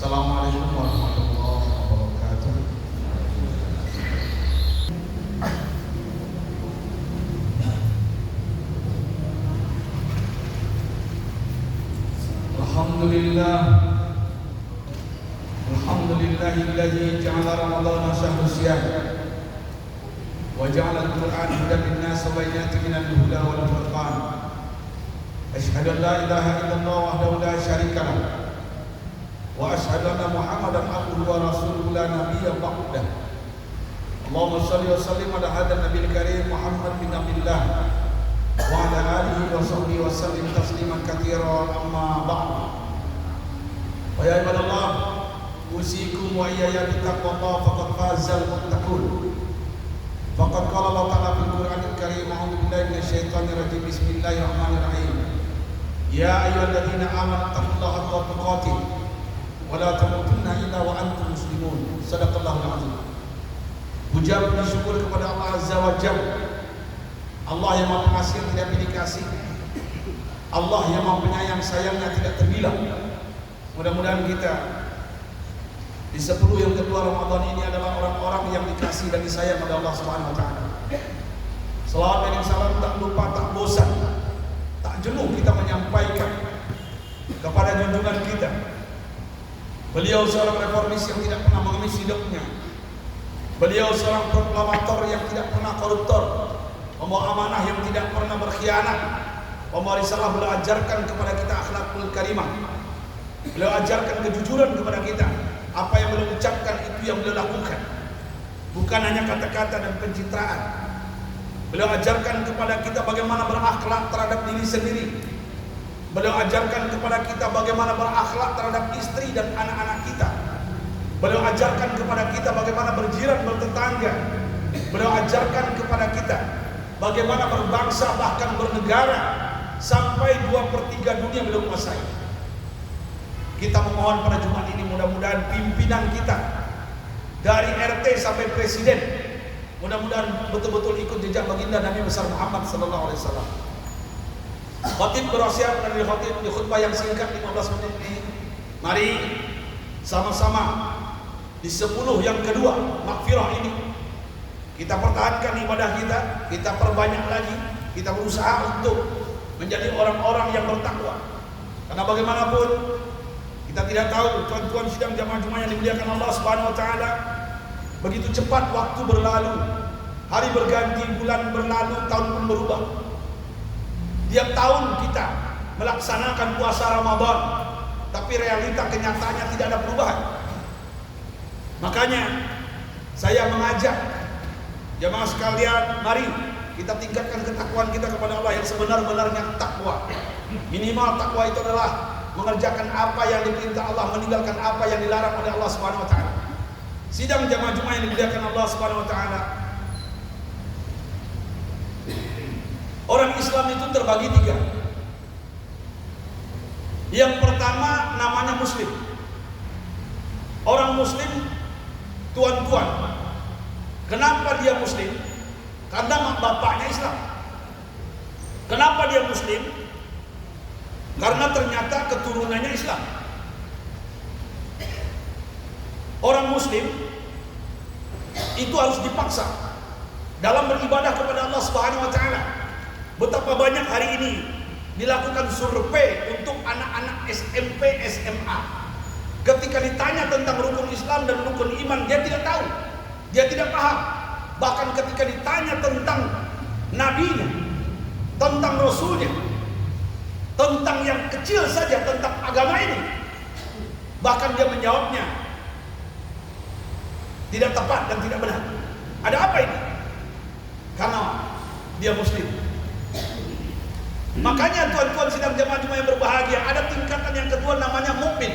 Assalamualaikum warahmatullahi wabarakatuh. Alhamdulillahilladzi ja'ala ramadhana shahra siyam wa ja'ala al-Qur'ana hudan lin-nas wa bayyinatin minal huda wal furqan. Asyhadu an la ilaha illallah wahdahu la syarika lahu wa asyhadu anna Muhammadan abduhu wa rasuluhu la nabiyya ba'dah. Allahumma shalli wa sallim ala hadzal nabiyil karim Muhammad bin Abdillah wa ala alihi wa sahbihi wa sallim tasliman katsiran, amma ba'd. Wa ya ibadallah, usikum wa iyaya bittaqwallah faqad fazal muttaqun. Faqad qala Allah ta'ala fil Qur'anil karim, a'udzu billahi minasyaitonir rajim, bismillahirrahmanirrahim. Ya ayyuhalladzina amanu taqullaha haqqa tuqatih wa la tamutunna illa wa antum muslimun. Shadaqallahul azim. Puja puji syukur kepada Allah Azza wa Jalla, Allah yang Maha Pengasih tidak pilih kasih, Allah yang Maha Penyayang sayangnya tidak terbilang. Mudah-mudahan kita di 10 yang kedua Ramadan ini adalah orang-orang yang dikasih dan disayang oleh Allah Subhanahu wa taala. Selawat dan salam tak lupa, tak bosan, tak jenuh kita menyampaikan kepada junjungan kita. Beliau seorang reformis yang tidak pernah mengemis hidupnya. Beliau seorang proklamator yang tidak pernah koruptor, membawa amanah yang tidak pernah berkhianat, membawa risalah. Beliau ajarkan kepada kita akhlakul karimah. Beliau ajarkan kejujuran kepada kita. Apa yang beliau ucapkan itu yang beliau lakukan, bukan hanya kata-kata dan pencitraan. Beliau ajarkan kepada kita bagaimana berakhlak terhadap diri sendiri. Beliau ajarkan kepada kita bagaimana berakhlak terhadap istri dan anak-anak kita. Beliau ajarkan kepada kita bagaimana berjiran bertetangga. Beliau ajarkan kepada kita bagaimana berbangsa bahkan bernegara, sampai 2/3 dunia beliau menguasai. Kita memohon pada Jumat ini mudah-mudahan pimpinan kita dari RT sampai presiden mudah-mudahan betul-betul ikut jejak baginda Nabi besar Muhammad sallallahu alaihi wasallam. Khatib berwasiat dari khatib di khutbah yang singkat 15 menit ini, mari sama-sama di 10 yang kedua Maghfirah ini kita pertahankan ibadah kita, kita perbanyak lagi, kita berusaha untuk menjadi orang-orang yang bertakwa. Karena bagaimanapun kita tidak tahu, tuan-tuan sidang jamaah Jumat yang dimuliakan Allah Subhanahu wa taala, begitu cepat waktu berlalu, hari berganti, bulan berlalu, tahun pun berubah. Tiap tahun kita melaksanakan puasa Ramadan, tapi realita kenyataannya tidak ada perubahan. Makanya saya mengajak jamaah sekalian, mari kita tingkatkan ketakwaan kita kepada Allah yang sebenar-benarnya takwa. Minimal takwa itu adalah mengerjakan apa yang diperintah Allah, meninggalkan apa yang dilarang oleh Allah Subhanahu wa taala. Sidang jamaah Jumat yang dimuliakan Allah Subhanahu wa taala, orang Islam itu terbagi 3. Yang pertama namanya muslim. Orang muslim, tuan-tuan, kenapa dia muslim? Karena mak bapaknya Islam. Kenapa dia muslim? Karena ternyata keturunannya Islam. Orang muslim itu harus dipaksa dalam beribadah kepada Allah Subhanahu wa taala. Betapa banyak hari ini dilakukan survei untuk anak-anak SMP, SMA. Ketika ditanya tentang rukun Islam dan rukun iman, dia tidak tahu, dia tidak paham. Bahkan ketika ditanya tentang nabinya, tentang rasulnya, tentang yang kecil saja tentang agama ini, bahkan dia menjawabnya tidak tepat dan tidak benar. Ada apa ini? Karena dia muslim. Makanya tuan-tuan sidang jamaah Jumat yang berbahagia, ada tingkatan yang kedua namanya mukmin.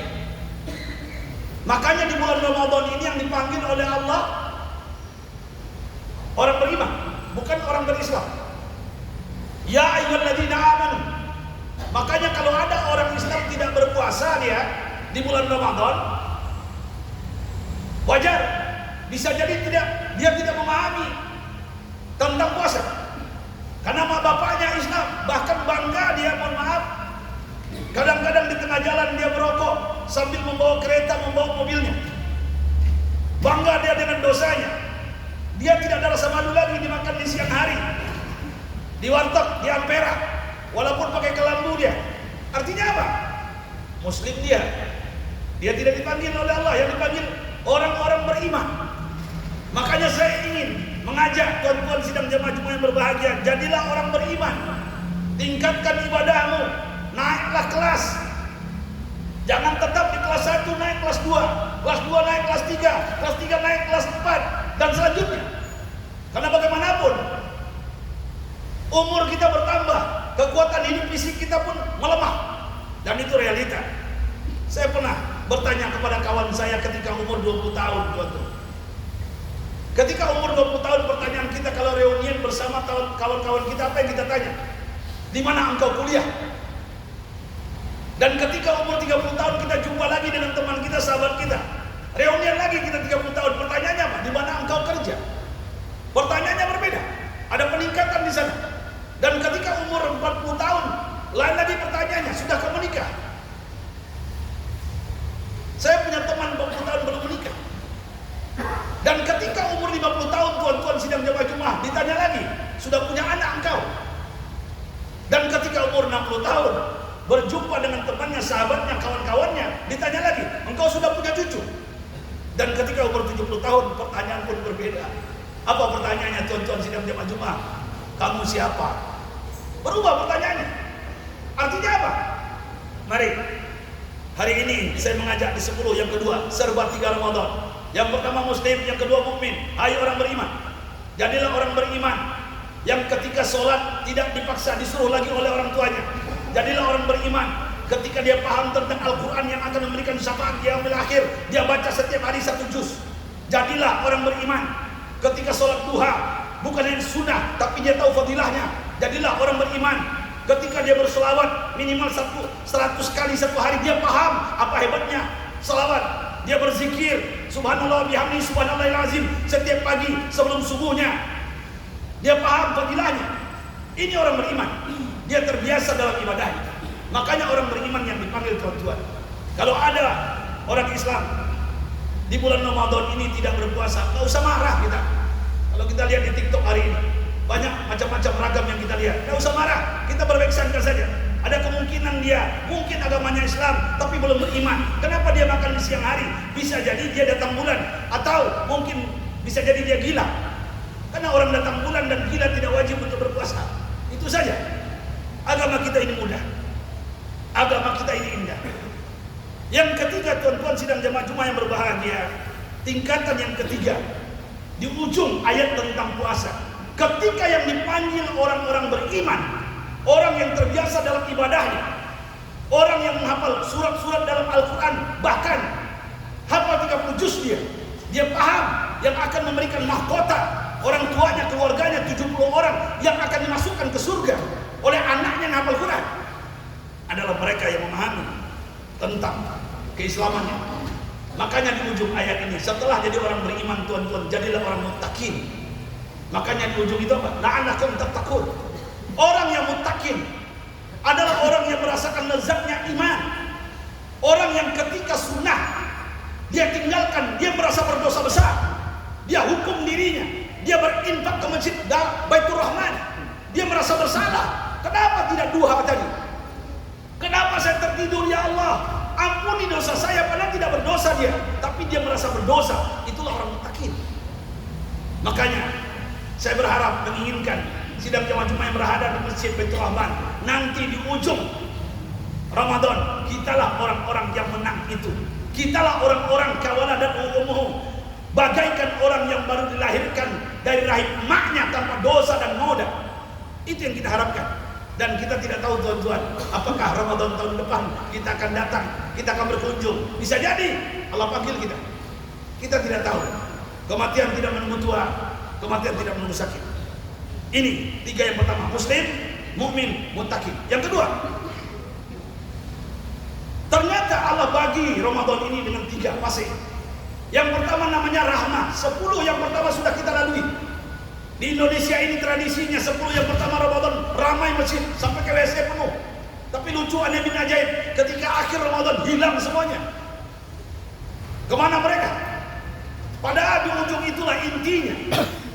Makanya di bulan Ramadan ini yang dipanggil oleh Allah orang beriman, bukan orang berislam. Ya ayyuhalladzina amanu. Makanya kalau ada orang Islam tidak berpuasa dia di bulan Ramadan, wajar, bisa jadi dia tidak memahami tentang puasa. Karena mak bapaknya Islam, bahkan bangga dia, mohon maaf, kadang-kadang di tengah jalan dia merokok sambil membawa kereta, membawa di warteg, di Ampera, walaupun pakai kelambu dia. Artinya apa? Muslim dia. Dia tidak dipanggil oleh Allah, yang dipanggil orang-orang beriman. Makanya saya ingin mengajak tuan-tuan sidang jemaah Jumat yang berbahagia, jadilah orang beriman. Tingkatkan ibadahmu, naiklah kelas. Jangan tetap di kelas 1 naik kelas 2, kelas 2 naik kelas 3, kelas 3 naik kelas 4 dan selanjutnya. Karena bagaimanapun umur kita bertambah, kekuatan hidup fisik kita pun melemah. Dan itu realita. Saya pernah bertanya kepada kawan saya ketika umur 20 tahun, tuan-tuan. Ketika umur 20 tahun, pertanyaan kita kalau reunian bersama kawan-kawan kita, apa yang kita tanya? Di mana engkau kuliah? Dan ketika umur 30 tahun kita jumpa lagi dengan teman kita, sahabat kita, reunian lagi kita 30 tahun, pertanyaannya apa? Di mana engkau kerja? Pertanyaannya berbeda. Ada peningkatan di sana. Dan ketika umur 40 tahun, lain lagi pertanyaannya, sudah kau menikah? Saya punya teman 40 tahun belum menikah. Dan ketika umur 50 tahun, tuan-tuan sidang jemaah Jumat, ditanya lagi, sudah punya anak engkau? Dan ketika umur 60 tahun, berjumpa dengan temannya, sahabatnya, kawan-kawannya, ditanya lagi, engkau sudah punya cucu? Dan ketika umur 70 tahun, pertanyaan pun berbeda. Apa pertanyaannya, tuan-tuan sidang jemaah Jumat? Kamu siapa? Berubah pertanyaannya. Artinya apa? Mari, hari ini saya mengajak di 10 yang kedua, serba 3 Ramadan. Yang pertama Muslim, yang kedua mukmin. Hai orang beriman, jadilah orang beriman yang ketika sholat tidak dipaksa disuruh lagi oleh orang tuanya. Jadilah orang beriman ketika dia paham tentang Al-Quran yang akan memberikan syafaat di yaumil akhir, dia baca setiap hari 1 juz. Jadilah orang beriman ketika sholat duha, bukan hanya sunnah tapi dia tahu fadilahnya. Jadilah orang beriman ketika dia berselawat minimal 100 kali satu hari, dia paham apa hebatnya selawat. Dia berzikir subhanallah bihamdi subhanallahil azim setiap pagi sebelum subuhnya. Dia paham fadilahnya. Ini orang beriman. Dia terbiasa dalam ibadahnya. Makanya orang beriman yang dipanggil tuan-tuan. Kalau ada orang Islam di bulan Ramadan ini tidak berpuasa, nggak usah marah kita. Kalau kita lihat di TikTok hari ini, banyak macam-macam ragam yang kita lihat. Nggak usah marah, kita berbaik sangka saja. Ada kemungkinan dia mungkin agamanya Islam tapi belum beriman. Kenapa dia makan di siang hari? Bisa jadi dia datang bulan, atau mungkin bisa jadi dia gila. Karena orang datang bulan dan gila tidak wajib untuk berpuasa. Itu saja. Agama kita ini mudah. Agama kita ini indah. Yang ketiga, tuan-tuan sidang jemaah Jumat yang berbahagia, tingkatan yang ketiga di ujung ayat tentang puasa. Ketika yang dipanggil orang-orang beriman, orang yang terbiasa dalam ibadahnya, orang yang menghafal surat-surat dalam Al-Quran, bahkan hafal 30 juz dia paham yang akan memberikan mahkota orang tuanya, keluarganya, 70 orang yang akan dimasukkan ke surga oleh anaknya yang hafal Quran, adalah mereka yang memahami tentang keislamannya. Makanya di ujung ayat ini, setelah jadi orang beriman, tuan-tuan, jadilah orang muttaqin. Makanya di ujung itu apa? La'allakum tattaqun. Orang yang muttaqin adalah orang yang merasakan lezatnya iman. Orang yang ketika sunnah dia tinggalkan, dia merasa berdosa besar. Dia hukum dirinya, dia berinfak ke masjid Baitur Rahman, dia merasa bersalah. Kenapa tidak duha tadi? Kenapa saya tertidur, ya Allah? Ampuni dosa saya, padahal tidak berdosa dia, tapi dia merasa berdosa. Itulah orang muttaqin. Makanya saya berharap, menginginkan sidang jemaah Jumat yang berada di Masjid Baitur Rahman nanti di ujung Ramadan, kitalah orang-orang yang menang itu. Kitalah orang-orang kawalah dan umuh, bagaikan orang yang baru dilahirkan dari rahim emaknya tanpa dosa dan noda. Itu yang kita harapkan. Dan kita tidak tahu, tuan-tuan, apakah Ramadan tahun depan kita akan datang, kita akan berkunjung. Bisa jadi Allah panggil kita. Kita tidak tahu. Kematian tidak menunggu tua, kematian tidak menunggu sakit. Ini 3 yang pertama, Muslim, mukmin, muttaqin. Yang kedua, ternyata Allah bagi Ramadan ini dengan 3 fase. Yang pertama namanya rahmah. 10 yang pertama sudah kita lalui. Di Indonesia ini tradisinya 10 yang pertama Ramadan ramai masjid sampai ke WC penuh. Tapi lucuannya bin ajaib, ketika akhir Ramadan hilang semuanya. Kemana mereka? Padahal di ujung itulah intinya.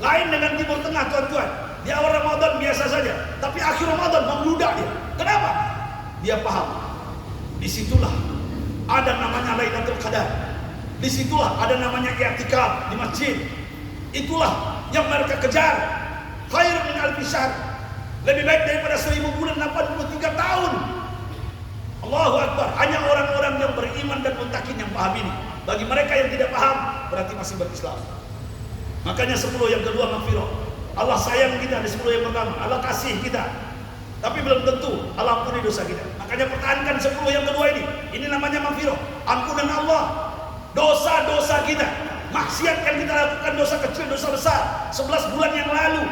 Lain dengan Timur Tengah, tuan-tuan. Di awal Ramadan biasa saja, tapi akhir Ramadan membludak dia. Kenapa? Dia paham. Disitulah ada namanya Lailatul Qadar. Disitulah ada namanya i'tikaf di masjid. Itulah yang mereka kejar. Khair min alfi syahr. Lebih baik daripada 1000 bulan 83 tahun. Allahu Akbar. Hanya orang-orang yang beriman dan mutakin yang paham ini. Bagi mereka yang tidak paham, berarti masih berislam. Makanya 10 yang kedua maghfirah. Allah sayang kita di 10 yang pertama. Allah kasih kita. Tapi belum tentu Allah ampuni dosa kita. Makanya pertahankan 10 yang kedua ini. Ini namanya maghfirah. Ampunan Allah. Dosa-dosa kita. Maksiat yang kita lakukan, dosa kecil, dosa besar. 11 bulan yang lalu.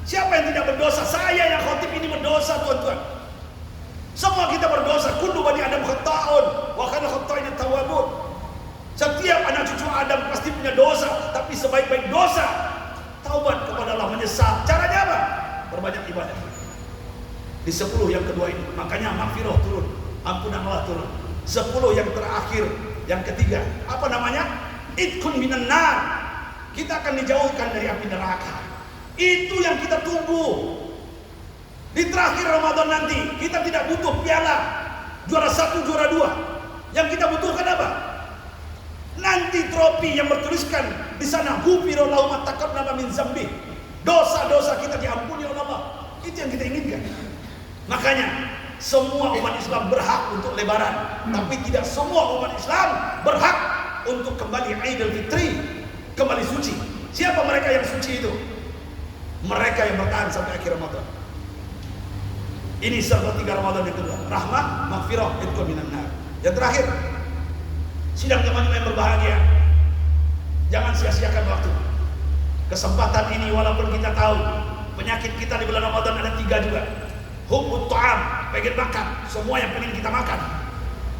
Siapa yang tidak berdosa? Saya yang khotib ini berdosa, tuan-tuan. Semua kita berdosa. Kullu bani Adam khata'un wa khairul khata'in at-tawwabun. Setiap anak cucu Adam pasti punya dosa, tapi sebaik-baik dosa taubat kepada Allah, menyesal. Caranya apa? Berbanyak ibadah. Di 10 yang kedua ini, makanya maghfirah turun, ampunan Allah turun. 10 yang terakhir, yang ketiga, apa namanya? Itqun minan nar. Kita akan dijauhkan dari api neraka. Itu yang kita tunggu. Di terakhir Ramadan nanti, kita tidak butuh piala juara 1, juara 2. Yang kita butuhkan apa? Nanti trofi yang bertuliskan di sana, ghufira lahu ma taqaddama min dzambi. Dosa-dosa kita diampuni oleh Allah. Itu yang kita inginkan. Makanya semua umat Islam berhak untuk lebaran, tapi tidak semua umat Islam berhak untuk kembali Idul Fitri, kembali suci. Siapa mereka yang suci itu? Mereka yang bertahan sampai akhir Ramadan. Ini sepertiga Ramadan yang kedua. Rahmah, maghfirah, itqun minan nar. Yang terakhir, sidang teman-teman yang berbahagia, jangan sia-siakan waktu. Kesempatan ini walaupun kita tahu penyakit kita di bulan Ramadan ada 3 juga. Hubbut ta'am, pengen makan, semua yang pengen kita makan.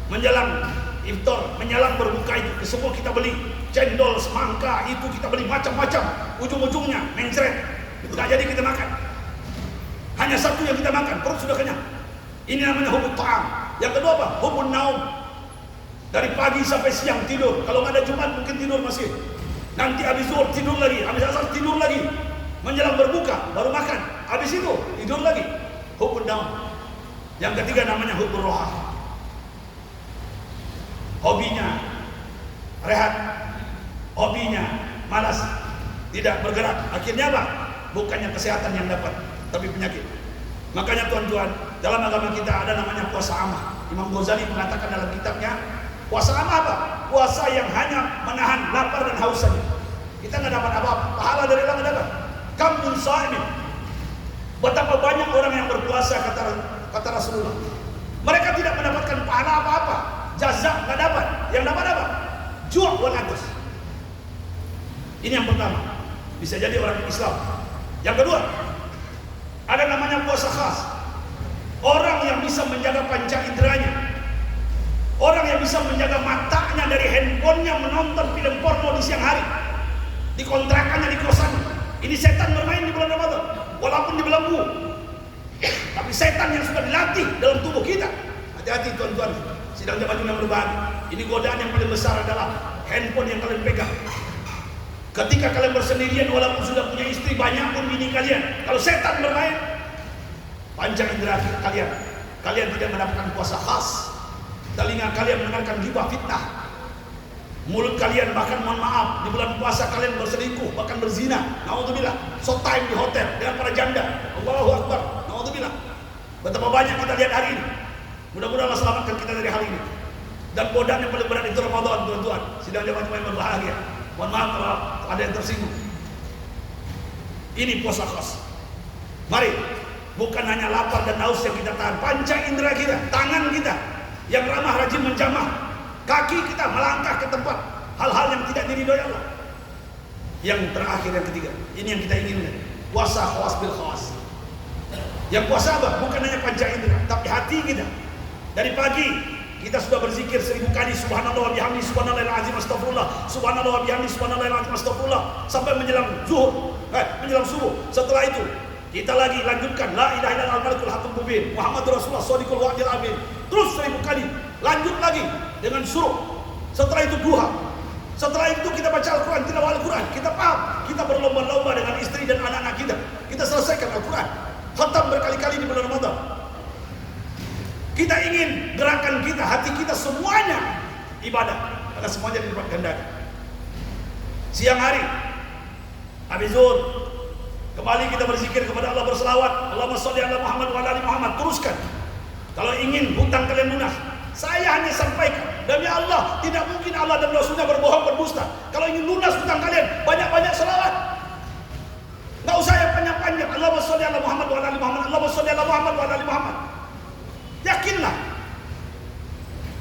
Menjelang iftar, menjelang berbuka itu, semua kita beli. Cendol, semangka, itu kita beli macam-macam. Ujung-ujungnya mencret, tidak jadi kita makan. Hanya satu yang kita makan, perut sudah kenyang. Ini namanya hubbut ta'am. Yang kedua apa? Hubbun naum. Dari pagi sampai siang tidur. Kalau nggak ada Jumat mungkin tidur masih. Nanti habis zuhur tidur lagi, habis asar tidur lagi. Menjelang berbuka baru makan. Habis itu tidur lagi. Hubbun naum. Yang ketiga namanya hubbur roha. Hobinya rehat, hobinya malas, tidak bergerak. Akhirnya apa? Bukannya kesehatan yang dapat, tapi penyakit. Makanya tuan-tuan, dalam agama kita ada namanya puasa amah. Imam Ghazali mengatakan dalam kitabnya, puasa amah apa? Puasa yang hanya menahan lapar dan haus saja. Kita nggak dapat apa-apa, pahala dari Allah nggak dapat. Kamun sha'imin. Betapa banyak orang yang berpuasa, kata Rasulullah. Mereka tidak mendapatkan pahala apa-apa, jaza nggak dapat. Yang dapat apa? Ju' wal atas. Ini yang pertama, bisa jadi orang Islam. Yang kedua, ada namanya puasa khas. Orang yang bisa menjaga panca inderanya. Orang yang bisa menjaga matanya dari handphonenya menonton film porno di siang hari. Di kontrakannya, di kosannya. Ini setan bermain di bulan Ramadan. Walaupun dibelenggu. Tapi setan yang sudah dilatih dalam tubuh kita. Hati-hati tuan-tuan. Sidang jamaah yang berbahagia. Ini godaan yang paling besar adalah handphone yang kalian pegang. Ketika kalian bersendirian, walaupun sudah punya istri banyak pun bini kalian, kalau setan bermain, panca indera kalian tidak mendapatkan puasa khas. Telinga kalian mendengarkan ghibah, fitnah. Mulut kalian bahkan, mohon maaf, di bulan puasa kalian berselingkuh, bahkan berzina. Naudzubillah. So time di hotel dengan para janda. Allahu Akbar. Naudzubillah. Betapa banyak kita lihat hari ini. Mudah-mudahan Allah selamatkan kita dari hal ini. Dan godaan yang paling berat itu Ramadan, tuan-tuan. Sidang jamaah yang berbahagia. Mohon maaf kalau ada yang tersinggung. Ini puasa khas. Mari, bukan hanya lapar dan haus yang kita tahan, panca indera kita, tangan kita yang ramah rajin menjamah, kaki kita melangkah ke tempat hal-hal yang tidak diridhoi Allah. Yang terakhir, yang ketiga, ini yang kita inginkan, puasa khawas bil khawas. Yang puasa apa? Bukan hanya panca indera, tapi hati kita. Dari pagi kita sudah berzikir 1000 kali, subhanallah wa bihamdi, subhanallahil azim, astagfirullah, subhanallah wa bihamdi, subhanallahil azim, astagfirullah, sampai menjelang zuhur, menjelang subuh. Setelah itu kita lagi lanjutkan la ilaha illallah al-malikul haqqul mubin, Muhammadur Rasulullah shadiqul wa'dil amin. Terus 1000 kali, lanjut lagi dengan suruh. Setelah itu duha. Setelah itu kita baca Al-Quran, tilawah Al-Quran, kita paham, kita berlomba-lomba dengan istri dan anak-anak kita. Kita selesaikan Al-Quran, khatam berkali-kali di bulan Ramadan. Kita ingin gerakan kita, hati kita semuanya ibadah, karena semuanya dilipat gandakan. Siang hari, habis zuhur, kembali kita berzikir kepada Allah, berselawat, Allahumma sholli ala Muhammad wa ala ali Muhammad. Teruskan. Kalau ingin hutang kalian lunas, saya hanya sampaikan, demi Allah, tidak mungkin Allah dan Rasulnya berbohong, berdusta. Kalau ingin lunas hutang kalian, banyak-banyak selawat. Nggak usah yang panjang-panjang. Allahumma sholli ala Muhammad wa ala ali Muhammad, Allahumma sholli ala Muhammad wa ala ali Muhammad. Yakinlah,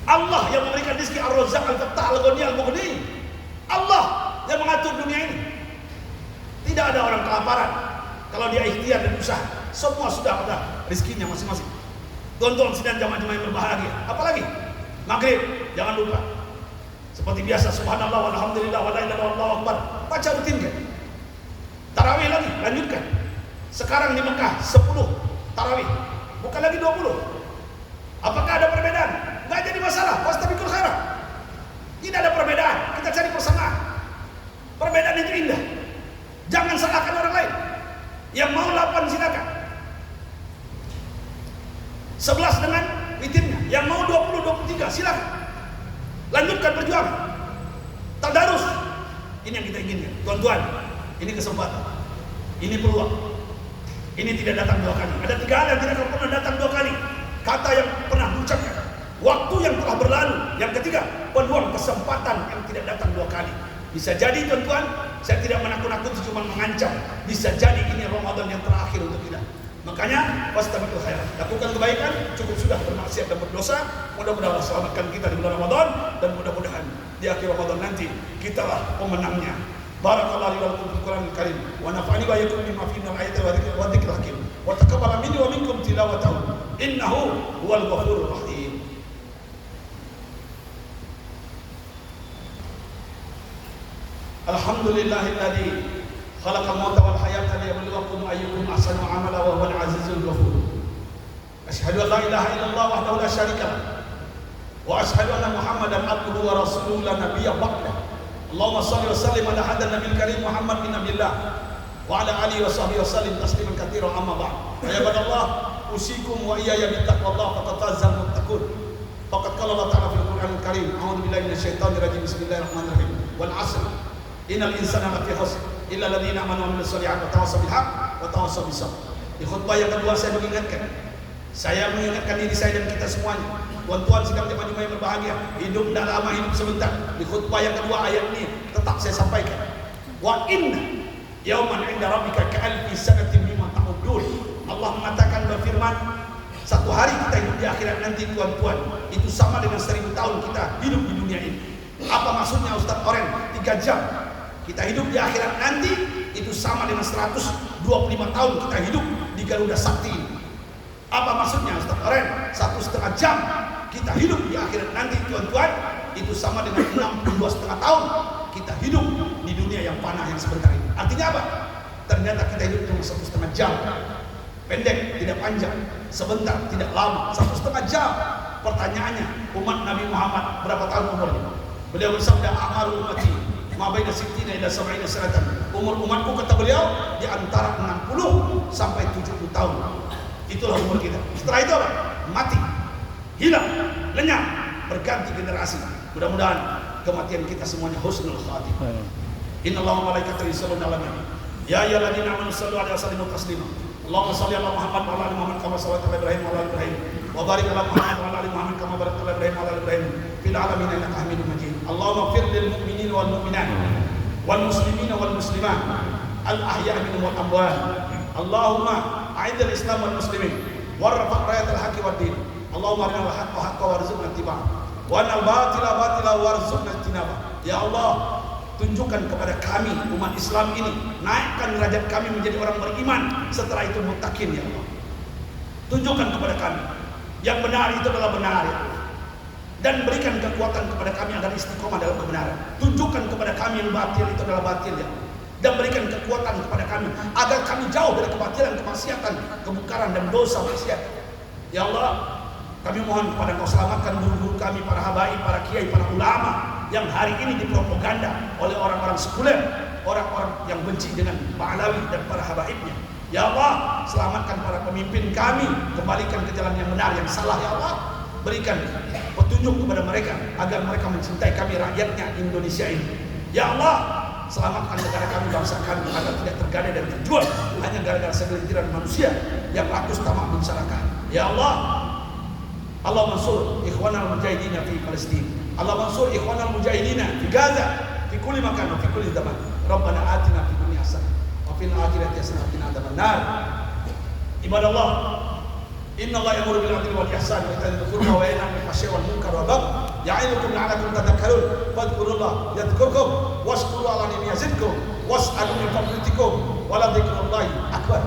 Allah yang memberikan rezeki, Ar-Razzaq, Al-Fattah, Al-Ghani, Al-Mughni. Allah yang mengatur dunia ini. Tidak ada orang kelaparan kalau dia ikhtiar dan usaha. Semua sudah ada rezekinya masing-masing. Tuan-tuan sidang jamaah-jamaah yang berbahagia, apalagi maghrib, jangan lupa seperti biasa, subhanallah walhamdulillah wa la ilaha illallah wallahu akbar, baca rutin kan. Tarawih lagi, lanjutkan. Sekarang di Mekah 10 tarawih, bukan lagi 20. Apakah ada perbedaan? Nggak jadi masalah, fastabiqul khairat. Tidak ada perbedaan, kita cari persamaan. Perbedaan itu indah. Jangan salahkan orang lain. Yang mau 8 silakan, 11 dengan witirnya. Yang mau 20, 23 silakan. Lanjutkan perjuangan. Tadarus. Ini yang kita inginkan. Tuan-tuan, ini kesempatan. Ini peluang. Ini tidak datang 2 kali. Ada 3 hal yang tidak akan pernah datang 2 kali. Kata yang pernah diucapkan, waktu yang telah berlalu. Yang ketiga, peluang, kesempatan yang tidak datang 2 kali. Bisa jadi tuan-tuan, saya tidak menakut-nakuti, cuma mengancam. Bisa jadi ini Ramadan yang terakhir untuk kita. Makanya fastabiqul khairat, lakukan kebaikan, cukup sudah bermaksiat dan berdosa. Mudah-mudahan Allah selamatkan kita di bulan Ramadan, dan mudah-mudahan di akhir Ramadan nanti kitalah pemenangnya. Barakallahu li wa lakum fil Qur'anil Karim wa nafa'ani wa iyyakum bima fihi minal ayati wa dzikril hakim wa taqabbala minni wa minkum tilawatahu innahu huwal ghafurur rahim. Alhamdulillahilladzi khalaqal mauta wal hayata liyabluwakum ayyukum ahsanu amala wa huwal azizul ghafur. Asyhadu an la ilaha illallah wahdahu la syarika lah wa asyhadu anna Muhammadan abduhu wa rasuluhu la nabiyya ba'dah. Allahumma shalli wa sallim ala hadan nabiyil karim Muhammad bin Abdillah wa ala alihi wa sahbihi wa sallim tasliman katsiran amma ba'd. Ya ibadallah, usikum wa iyaya bittaqwallah faqad fazal muttaqun. Faqad qala Allah ta'ala fil Qur'anil Karim, a'udzu billahi minasyaitonir rajim, bismillahirrahmanirrahim. Wal 'asr innal insana lafi khusr illa alladziina amanu wa 'amilus shalihaati wa tawassaw bil haqq wa tawassaw bis sabr. Di khutbah yang kedua saya mengingatkan diri saya dan kita semuanya. Tuan-tuan sidang jemaah yang berbahagia, hidup tidak lama, hidup sebentar. Di khutbah yang kedua ayat ini tetap saya sampaikan. Wa inna yauman 'inda rabbika ka'alfi sanatin mimma ta'uddun. Allah mengatakan, berfirman, satu hari kita hidup di akhirat nanti tuan-tuan, itu sama dengan 1000 tahun kita hidup di dunia ini. Apa maksudnya Ustaz Oren? 3 jam kita hidup di akhirat nanti itu sama dengan 125 tahun kita hidup di Garuda Sakti. Apa maksudnya Ustaz Oren? 1,5 jam kita hidup di akhirat nanti tuan-tuan, itu sama dengan 62,5 tahun kita hidup di dunia yang panah yang sebentar ini. Artinya apa? Ternyata kita hidup cuma 1,5 jam. Pendek, tidak panjang. Sebentar, tidak lama. 1,5 jam. Pertanyaannya, umat Nabi Muhammad berapa tahun umurnya? Beliau bersabda, amaru ummati ma baina 60 ila 70 sanatan. Umur umatku, kata beliau, di antara 60 sampai 70 tahun. Itulah umur kita. Setelah itu apa? Mati, hilang, lenyap, berganti generasi. Mudah-mudahan kematian kita semuanya husnul khatimah. Innallaha wa malaikatahu yusholluna 'alan nabi. Ya ayyuhalladzina amanu shallu 'alaihi wa sallimu taslima. Allahumma shalli 'ala Muhammad wa 'ala ali Muhammad kama shallaita 'ala Ibrahim wa 'ala ali Ibrahim. Wa barik 'ala Muhammad wa 'ala ali Muhammad kama barakta 'ala Ibrahim wa 'ala ali Ibrahim fil 'alamin innaka Hamidum Majid. Allahumma ighfir lil mu'minina wal mu'minat wal muslimina wal muslimat al ahya'i minhum wal amwat. Allahumma a'idil Islam wal muslimin warfa' rayatal haqqi wad din. Allahumma arinal haqqa haqqan warzuqna ittiba'ah wa arinal batila batila warzuqna ijtinabah. Ya Allah, tunjukkan kepada kami umat Islam ini, naikkan derajat kami menjadi orang beriman, setelah itu muttaqin ya Allah. Tunjukkan kepada kami yang benar itu adalah benar ya Allah, dan berikan kekuatan kepada kami agar istiqomah dalam kebenaran. Tunjukkan kepada kami yang batil itu adalah batil ya Allah, dan berikan kekuatan kepada kami agar kami jauh dari kebatilan, kemaksiatan, kemungkaran dan dosa maksiat. Ya Allah, kami mohon kepada Engkau, selamatkan guru-guru kami, para habaib, para kiai, para ulama, yang hari ini dipropaganda oleh orang-orang sekuler, orang-orang yang benci dengan Pak Alawi dan para habaibnya. Ya Allah, selamatkan para pemimpin kami, kembalikan ke jalan yang benar, yang salah ya Allah. Berikan petunjuk kepada mereka agar mereka mencintai kami rakyatnya Indonesia ini. Ya Allah, selamatkan negara kami, bangsa kami agar tidak tergadai dan terjual hanya gara-gara segelintiran manusia yang rakus tamak masyarakat. Ya Allah, Allah mansur ikhwanal mujahidina fi Palestin. Allah mansur ikhwanal mujahidina fi Gaza, fi kulli makan, fi kulli zaman. Rabbana atina fid dunya hasanah wa fil akhirati hasanah wa qina adzabannar. Ibadallah, innallaha ya'muru bil 'adli wal ihsani wa ita'i dzil qurba wa yanha 'anil fahsya'i wal munkari wal baghi ya'idukum la'allakum tadhakkarun. Fadhkurullaha yadhkurkum washkuru 'ala ni'matihi yazidkum was'alu min fadlihi wa la dzikrullahi akbar.